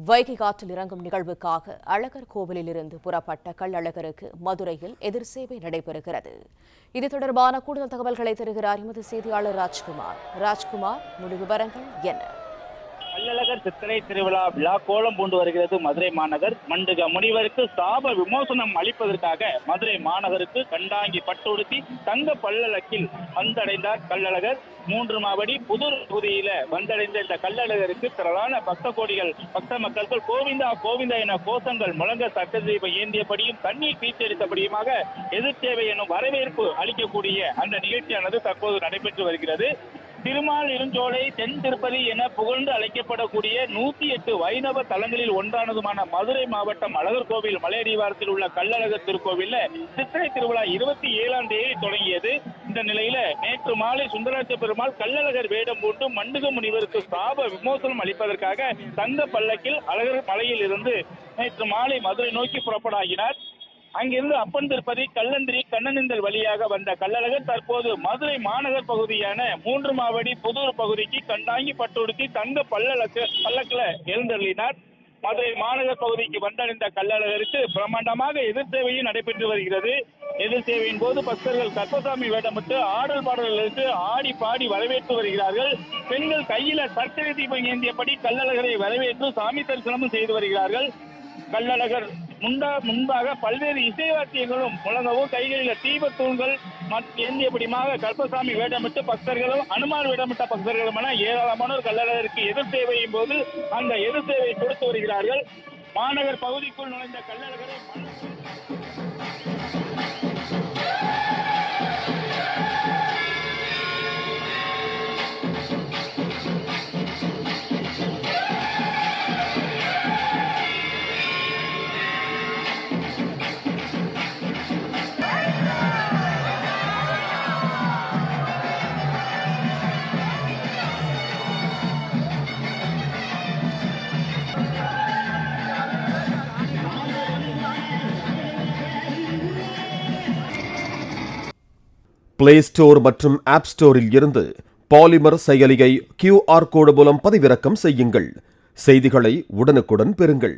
வைகை ஆற்றில் இறங்கும் நிகழ்வுக்காக அழகர் கோவிலிலிருந்து புறப்பட்ட கள்ளழகருக்கு மதுரையில் எதிர் சேவை நடைபெறுகிறது. இது தொடர்பான கூடுதல் தகவல்களை தருகிறார் எமது செய்தியாளர் ராஜ்குமார். முழு விவரங்கள் என்ன? கள்ளழகர் சித்திரை திருவிழா விழா கோலம் பூண்டு வருகிறது மதுரை மாநகர். மண்டுக முனிவருக்கு சாப விமோசனம் அளிப்பதற்காக மதுரை மாநகருக்கு கண்டாங்கி பட்டுடுத்தி தங்க பல்லக்கில் வந்தடைந்தார் கள்ளழகர். 3 மாவடி புதூர் பகுதியில வந்தடைந்த இந்த கள்ளழகருக்கு திரளான பக்த மக்கள் கோவிந்தா கோவிந்தா என கோஷங்கள் முழங்க சட்ட தீபம் ஏந்தியபடியும் தண்ணீர் பீச்சடித்தபடியுமாக எதிர்த்தேவை எனும் வரவேற்பு அளிக்கக்கூடிய அந்த நிகழ்ச்சியானது தற்போது நடைபெற்று வருகிறது. திருமால் இருஞ்சோலை தென் திருப்பதி என புகழ்ந்து அழைக்கப்படக்கூடிய 108 வைணவ தலங்களில் ஒன்றானதுமான மதுரை மாவட்டம் அழகர் கோவில் மலையடிவாரத்தில் உள்ள கள்ளழகர் திருக்கோவில்ல சித்திரை திருவிழா 27ஆம் தேதி தொடங்கியது. இந்த நிலையில நேற்று மாலை சுந்தராட்சி பெருமாள் கள்ளழகர் வேடம் பூண்டு மண்டுக முனிவருக்கு சாப விமோசனம் அளிப்பதற்காக தங்க பல்லக்கில் அழகர் மலையில் இருந்து நேற்று மாலை மதுரை நோக்கி புறப்படாகினார். அங்கிருந்து அப்பன் திருப்பதி கல்லந்திரி கண்ணனிந்தல் வழியாக வந்த கள்ளழகர் தற்போது மதுரை மாநகர் பகுதியான 3 மாவடி புதூர் பகுதிக்கு கண்டாங்கி பட்டுடுத்தி தங்க பல்லக்கில் எழுந்தருளினார். மதுரை மாநகர் பகுதிக்கு வந்தடைந்த கள்ளழகருக்கு பிரம்மாண்டமாக எதிர் சேவையும் நடைபெற்று வருகிறது. எதிர் சேவையின் போது பக்தர்கள் கற்பசாமி வேடமிட்டு ஆடல் பாடல்களுக்கு ஆடி பாடி வரவேற்று வருகிறார்கள். பெண்கள் கையில சர்க்கரை தீபம் ஏந்தியபடி கள்ளழகரை வரவேற்று சாமி தரிசனமும் செய்து வருகிறார்கள். கள்ளழகர் முன்பாக பல்வேறு இசைவாத்தியங்களும் முழங்கவும் கைகளில் தீபத்தூண்கள் ஏந்தியபடியாக கற்பசாமி வேடமிட்டு பக்தர்களும் அனுமான் வேடமிட்ட பக்தர்களும் என ஏராளமானோர் கள்ளழகருக்கு எதிர் சேவையின் போது அந்த எதிர் சேவையை கொடுத்து வருகிறார்கள். மாநகர் பகுதிக்குள் நுழைந்த கள்ளழகரை பிளே ஸ்டோர் மற்றும் ஆப் ஸ்டோரில் இருந்து பாலிமர் செயலியை QR கோடு மூலம் பதிவிறக்கம் செய்யுங்கள். செய்திகளை உடனுக்குடன் பெறுங்கள்.